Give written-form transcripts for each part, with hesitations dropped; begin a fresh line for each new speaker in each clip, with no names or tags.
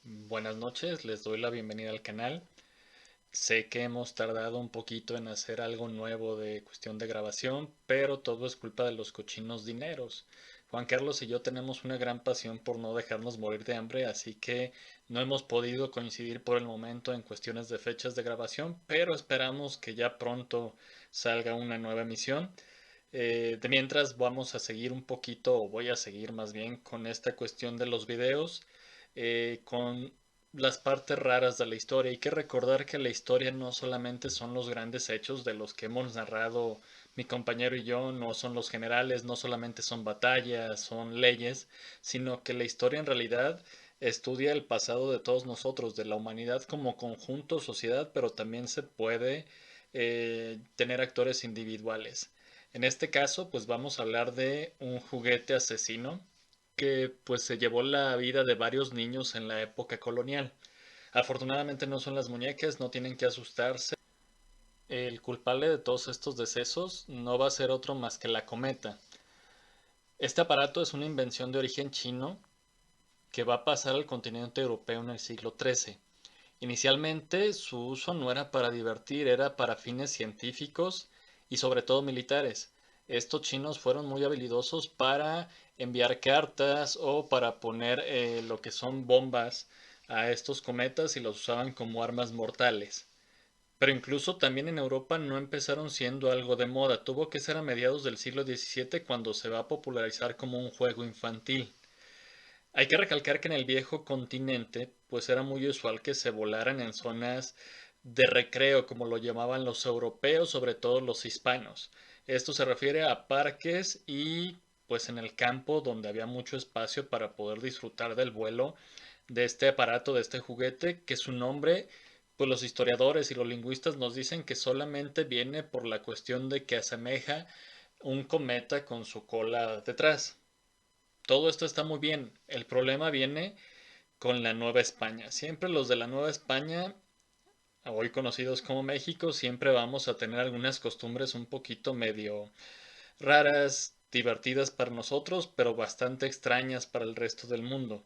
Buenas noches, les doy la bienvenida al canal. Sé que hemos tardado un poquito en hacer algo nuevo de cuestión de grabación, pero todo es culpa de los cochinos dineros. Juan Carlos y yo tenemos una gran pasión por no dejarnos morir de hambre, así que no hemos podido coincidir por el momento en cuestiones de fechas de grabación, pero esperamos que ya pronto salga una nueva emisión. De mientras vamos a seguir un poquito, o voy a seguir más bien, con esta cuestión de los videos, con las partes raras de la historia. Hay que recordar que la historia no solamente son los grandes hechos de los que hemos narrado mi compañero y yo, no son los generales, no solamente son batallas, son leyes, sino que la historia en realidad estudia el pasado de todos nosotros, de la humanidad como conjunto, sociedad, pero también se puede tener actores individuales. En este caso, pues vamos a hablar de un juguete asesino que pues se llevó la vida de varios niños en la época colonial. Afortunadamente no son las muñecas, no tienen que asustarse. El culpable de todos estos decesos no va a ser otro más que la cometa. Este aparato es una invención de origen chino que va a pasar al continente europeo en el siglo XIII. Inicialmente su uso no era para divertir, era para fines científicos y sobre todo militares. Estos chinos fueron muy habilidosos para enviar cartas o para poner lo que son bombas a estos cometas y los usaban como armas mortales. Pero incluso también en Europa no empezaron siendo algo de moda, tuvo que ser a mediados del siglo XVII cuando se va a popularizar como un juego infantil. Hay que recalcar que en el viejo continente, pues era muy usual que se volaran en zonas de recreo, como lo llamaban los europeos, sobre todo los hispanos. Esto se refiere a parques y pues en el campo donde había mucho espacio para poder disfrutar del vuelo de este aparato, de este juguete, que su nombre, pues los historiadores y los lingüistas nos dicen que solamente viene por la cuestión de que asemeja un cometa con su cola detrás. Todo esto está muy bien. El problema viene con la Nueva España. Siempre los de la Nueva España, hoy conocidos como México, siempre vamos a tener algunas costumbres un poquito medio raras, divertidas para nosotros, pero bastante extrañas para el resto del mundo.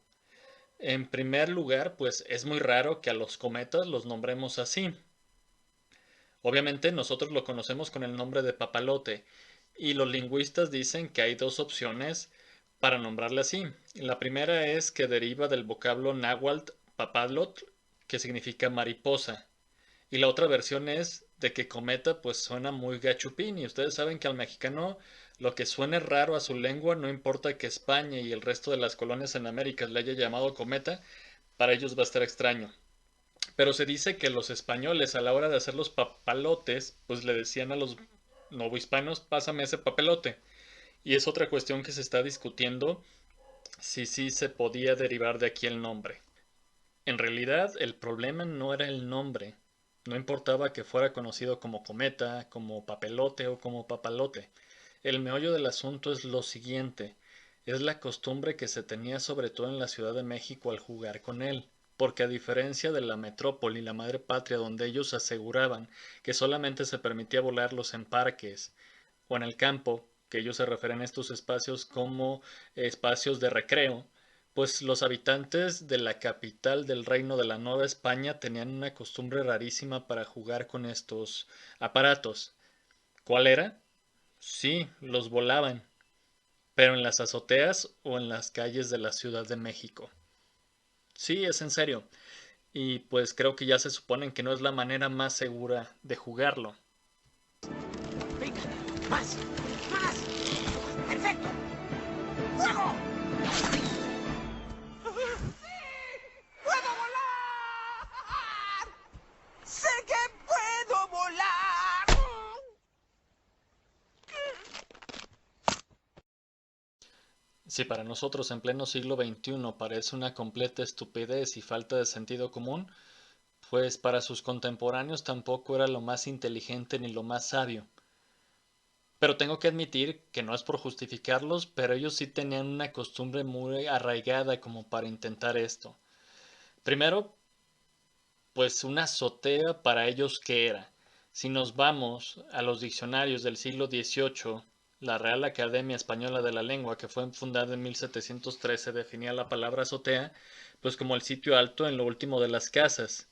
En primer lugar, pues es muy raro que a los cometas los nombremos así. Obviamente nosotros lo conocemos con el nombre de papalote y los lingüistas dicen que hay dos opciones para nombrarle así. La primera es que deriva del vocablo náhuatl papalotl, que significa mariposa. Y la otra versión es de que cometa pues suena muy gachupín y ustedes saben que al mexicano lo que suene raro a su lengua, no importa que España y el resto de las colonias en América le haya llamado cometa, para ellos va a estar extraño. Pero se dice que los españoles a la hora de hacer los papalotes, pues le decían a los novohispanos, pásame ese papelote. Y es otra cuestión que se está discutiendo si sí se podía derivar de aquí el nombre. En realidad el problema no era el nombre. No importaba que fuera conocido como cometa, como papelote o como papalote. El meollo del asunto es lo siguiente. Es la costumbre que se tenía sobre todo en la Ciudad de México al jugar con él, porque a diferencia de la metrópoli, la madre patria, donde ellos aseguraban que solamente se permitía volarlos en parques o en el campo, que ellos se refieren a estos espacios como espacios de recreo, pues los habitantes de la capital del reino de la Nueva España tenían una costumbre rarísima para jugar con estos aparatos. ¿Cuál era? Sí, los volaban, pero en las azoteas o en las calles de la Ciudad de México. Sí, es en serio. Y pues creo que ya se suponen que no es la manera más segura de jugarlo.
Venga, más, más. Perfecto. ¡Fuego! ¡Puedo volar! ¡Sé que puedo volar!
Si para nosotros en pleno siglo XXI parece una completa estupidez y falta de sentido común, pues para sus contemporáneos tampoco era lo más inteligente ni lo más sabio. Pero tengo que admitir que no es por justificarlos, pero ellos sí tenían una costumbre muy arraigada como para intentar esto. Primero, pues una azotea para ellos ¿qué era? Si nos vamos a los diccionarios del siglo XVIII, la Real Academia Española de la Lengua, que fue fundada en 1713, definía la palabra azotea, pues como el sitio alto en lo último de las casas,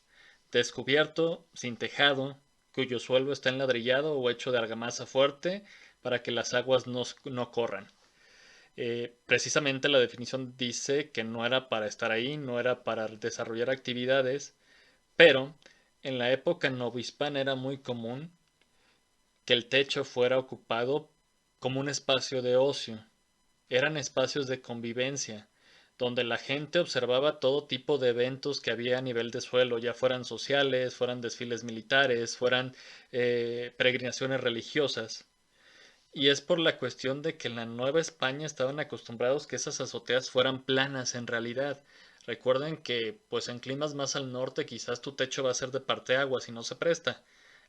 descubierto, sin tejado, cuyo suelo está enladrillado o hecho de argamasa fuerte para que las aguas no corran. Precisamente la definición dice que no era para estar ahí, no era para desarrollar actividades, pero en la época novohispana era muy común que el techo fuera ocupado como un espacio de ocio. Eran espacios de convivencia, donde la gente observaba todo tipo de eventos que había a nivel de suelo, ya fueran sociales, fueran desfiles militares, fueran peregrinaciones religiosas. Y es por la cuestión de que en la Nueva España estaban acostumbrados que esas azoteas fueran planas en realidad. Recuerden que pues en climas más al norte quizás tu techo va a ser de parteaguas y no se presta.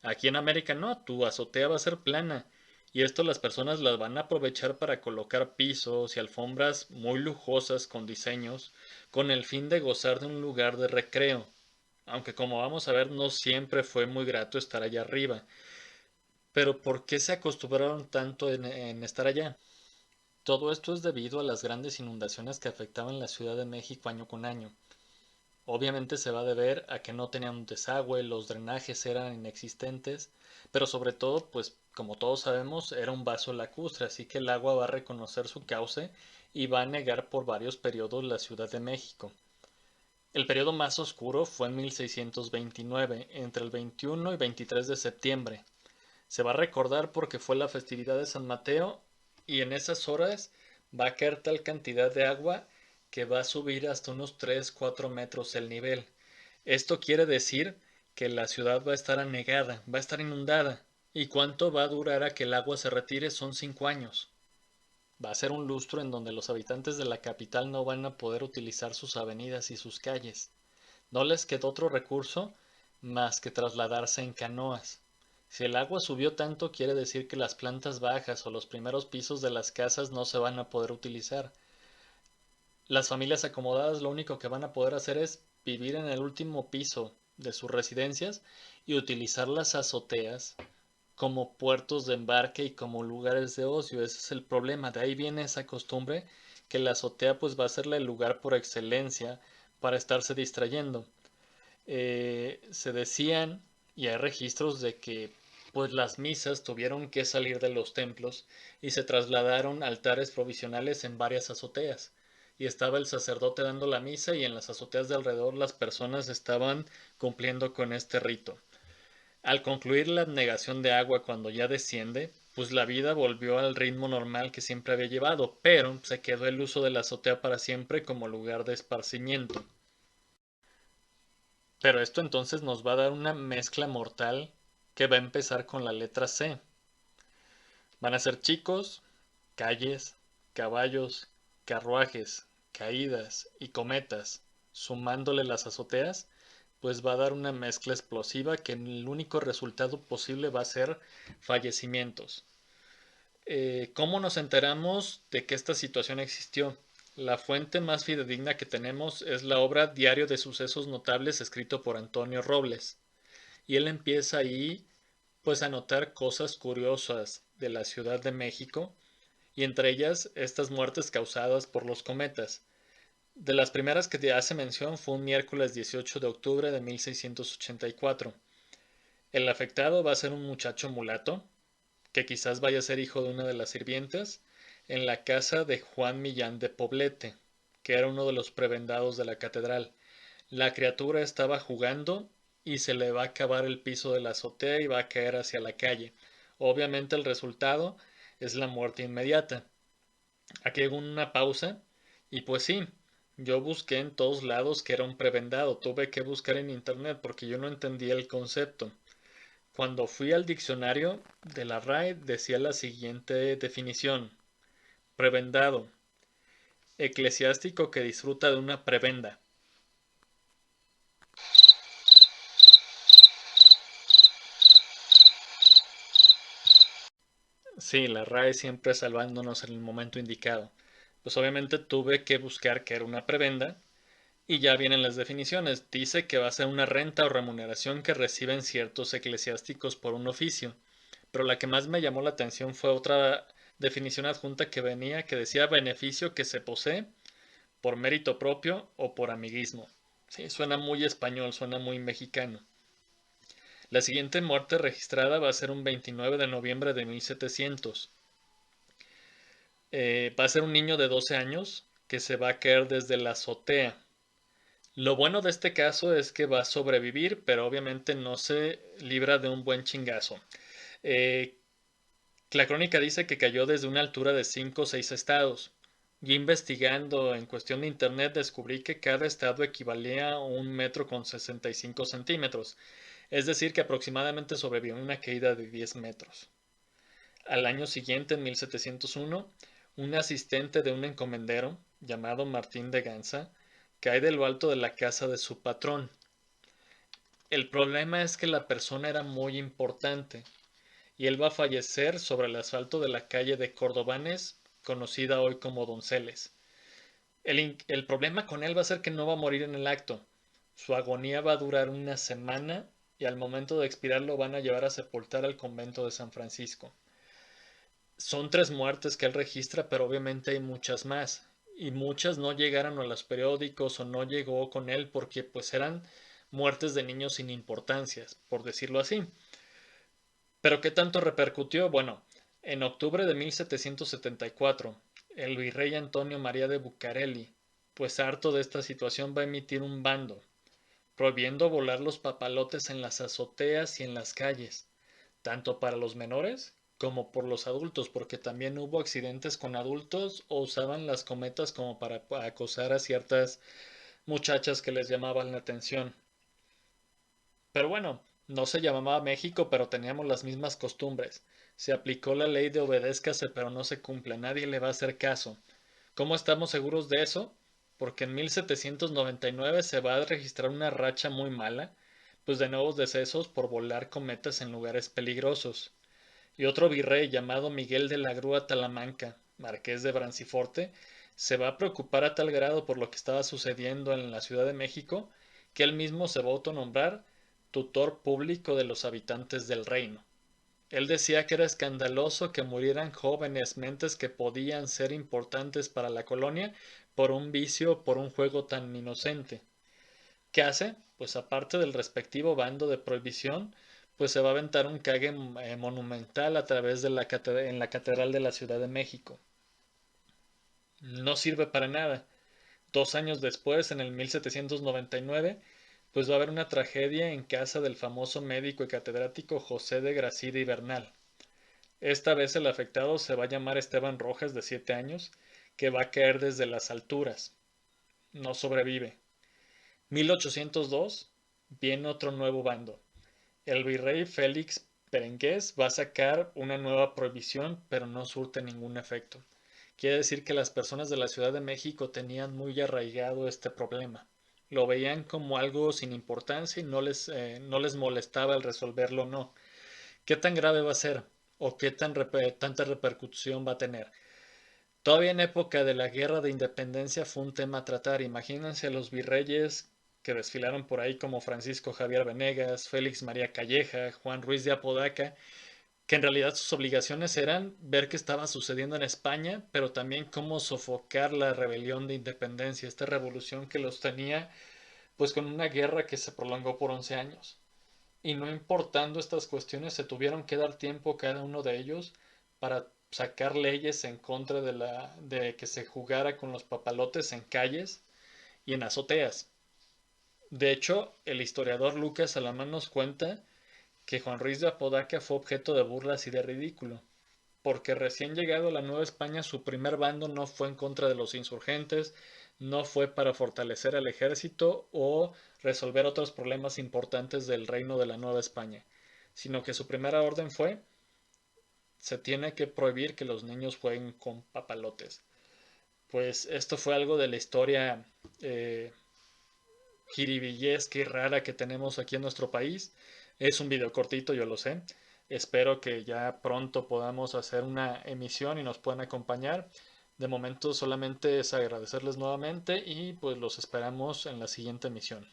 Aquí en América no, tu azotea va a ser plana. Y esto las personas las van a aprovechar para colocar pisos y alfombras muy lujosas con diseños, con el fin de gozar de un lugar de recreo. Aunque como vamos a ver no siempre fue muy grato estar allá arriba. Pero ¿por qué se acostumbraron tanto en estar allá? Todo esto es debido a las grandes inundaciones que afectaban la Ciudad de México año con año. Obviamente se va a deber a que no tenían un desagüe, los drenajes eran inexistentes, pero sobre todo, pues como todos sabemos, era un vaso lacustre, así que el agua va a reconocer su cauce y va a negar por varios periodos la Ciudad de México. El periodo más oscuro fue en 1629, entre el 21 y 23 de septiembre. Se va a recordar porque fue la festividad de San Mateo y en esas horas va a caer tal cantidad de agua que va a subir hasta unos 3-4 metros el nivel. Esto quiere decir que la ciudad va a estar anegada, va a estar inundada. ¿Y cuánto va a durar a que el agua se retire? Son 5 años. Va a ser un lustro en donde los habitantes de la capital no van a poder utilizar sus avenidas y sus calles. No les quedó otro recurso más que trasladarse en canoas. Si el agua subió tanto, quiere decir que las plantas bajas o los primeros pisos de las casas no se van a poder utilizar. Las familias acomodadas lo único que van a poder hacer es vivir en el último piso de sus residencias y utilizar las azoteas como puertos de embarque y como lugares de ocio. Ese es el problema. De ahí viene esa costumbre que la azotea pues va a ser el lugar por excelencia para estarse distrayendo. Se decían y hay registros de que pues las misas tuvieron que salir de los templos y se trasladaron a altares provisionales en varias azoteas. Y estaba el sacerdote dando la misa y en las azoteas de alrededor las personas estaban cumpliendo con este rito. Al concluir la abnegación de agua cuando ya desciende, pues la vida volvió al ritmo normal que siempre había llevado, pero se quedó el uso de la azotea para siempre como lugar de esparcimiento. Pero esto entonces nos va a dar una mezcla mortal que va a empezar con la letra C. Van a ser chicos, calles, caballos, carruajes, caídas y cometas, sumándole las azoteas, pues va a dar una mezcla explosiva que el único resultado posible va a ser fallecimientos. ¿Cómo nos enteramos de que esta situación existió? La fuente más fidedigna que tenemos es la obra Diario de Sucesos Notables escrito por Antonio Robles. Y él empieza ahí pues a notar cosas curiosas de la Ciudad de México y entre ellas estas muertes causadas por los cometas. De las primeras que te hace mención fue un miércoles 18 de octubre de 1684. El afectado va a ser un muchacho mulato, que quizás vaya a ser hijo de una de las sirvientas, en la casa de Juan Millán de Poblete, que era uno de los prebendados de la catedral. La criatura estaba jugando y se le va a acabar el piso de la azotea y va a caer hacia la calle. Obviamente el resultado es la muerte inmediata. Aquí hago una pausa y pues sí, yo busqué en todos lados que era un prebendado, tuve que buscar en internet porque yo no entendía el concepto. Cuando fui al diccionario de la RAE decía la siguiente definición: prebendado, eclesiástico que disfruta de una prebenda. Sí, la RAE siempre salvándonos en el momento indicado. Pues obviamente tuve que buscar qué era una prebenda y ya vienen las definiciones. Dice que va a ser una renta o remuneración que reciben ciertos eclesiásticos por un oficio. Pero la que más me llamó la atención fue otra definición adjunta que venía que decía beneficio que se posee por mérito propio o por amiguismo. Sí, suena muy español, suena muy mexicano. La siguiente muerte registrada va a ser un 29 de noviembre de 1700. Va a ser un niño de 12 años que se va a caer desde la azotea. Lo bueno de este caso es que va a sobrevivir, pero obviamente no se libra de un buen chingazo. Eh, la crónica dice que cayó desde una altura de 5 o 6 estados. Y investigando en cuestión de internet descubrí que cada estado equivalía a 1,65 m. Es decir, que aproximadamente sobrevivió a una caída de 10 metros. Al año siguiente, en 1701, un asistente de un encomendero, llamado Martín de Ganza, cae de lo alto de la casa de su patrón. El problema es que la persona era muy importante y él va a fallecer sobre el asfalto de la calle de Cordobanes, conocida hoy como Donceles. El problema con él va a ser que no va a morir en el acto. Su agonía va a durar una semana y al momento de expirar lo van a llevar a sepultar al convento de San Francisco. Son 3 muertes que él registra, pero obviamente hay muchas más. Y muchas no llegaron a los periódicos o no llegó con él porque pues eran muertes de niños sin importancias, por decirlo así. ¿Pero qué tanto repercutió? Bueno, en octubre de 1774, el virrey Antonio María de Bucareli, pues harto de esta situación, va a emitir un bando, prohibiendo volar los papalotes en las azoteas y en las calles, tanto para los menores como por los adultos, porque también hubo accidentes con adultos o usaban las cometas como para acosar a ciertas muchachas que les llamaban la atención. Pero bueno, no se llamaba México, pero teníamos las mismas costumbres. Se aplicó la ley de obedézcase, pero no se cumple, nadie le va a hacer caso. ¿Cómo estamos seguros de eso? Porque en 1799 se va a registrar una racha muy mala, pues de nuevos decesos por volar cometas en lugares peligrosos. Y otro virrey llamado Miguel de la Grúa Talamanca, marqués de Branciforte, se va a preocupar a tal grado por lo que estaba sucediendo en la Ciudad de México que él mismo se va a autonombrar tutor público de los habitantes del reino. Él decía que era escandaloso que murieran jóvenes mentes que podían ser importantes para la colonia por un vicio o por un juego tan inocente. ¿Qué hace? Pues aparte del respectivo bando de prohibición, pues se va a aventar un cague monumental a través de en la Catedral de la Ciudad de México. No sirve para nada. 2 años después, en el 1799, pues va a haber una tragedia en casa del famoso médico y catedrático José de Gracida y Bernal. Esta vez el afectado se va a llamar Esteban Rojas, de 7 años, que va a caer desde las alturas. No sobrevive. 1802, viene otro nuevo bando. El virrey Félix Berengués va a sacar una nueva prohibición, pero no surte ningún efecto. Quiere decir que las personas de la Ciudad de México tenían muy arraigado este problema. Lo veían como algo sin importancia y no les molestaba el resolverlo o no. ¿Qué tan grave va a ser? ¿O qué tanta repercusión va a tener? Todavía en época de la Guerra de Independencia fue un tema a tratar. Imagínense a los virreyes que desfilaron por ahí como Francisco Javier Venegas, Félix María Calleja, Juan Ruiz de Apodaca, que en realidad sus obligaciones eran ver qué estaba sucediendo en España, pero también cómo sofocar la rebelión de independencia, esta revolución que los tenía pues con una guerra que se prolongó por 11 años. Y no importando estas cuestiones, se tuvieron que dar tiempo cada uno de ellos para sacar leyes en contra de que se jugara con los papalotes en calles y en azoteas. De hecho, el historiador Lucas Alamán nos cuenta que Juan Ruiz de Apodaca fue objeto de burlas y de ridículo, porque recién llegado a la Nueva España su primer bando no fue en contra de los insurgentes, no fue para fortalecer al ejército o resolver otros problemas importantes del reino de la Nueva España, sino que su primera orden fue: se tiene que prohibir que los niños jueguen con papalotes. Pues esto fue algo de la historia jiribillesca y rara que tenemos aquí en nuestro país. Es un video cortito, yo lo sé. Espero que ya pronto podamos hacer una emisión y nos puedan acompañar. De momento solamente es agradecerles nuevamente y pues los esperamos en la siguiente emisión.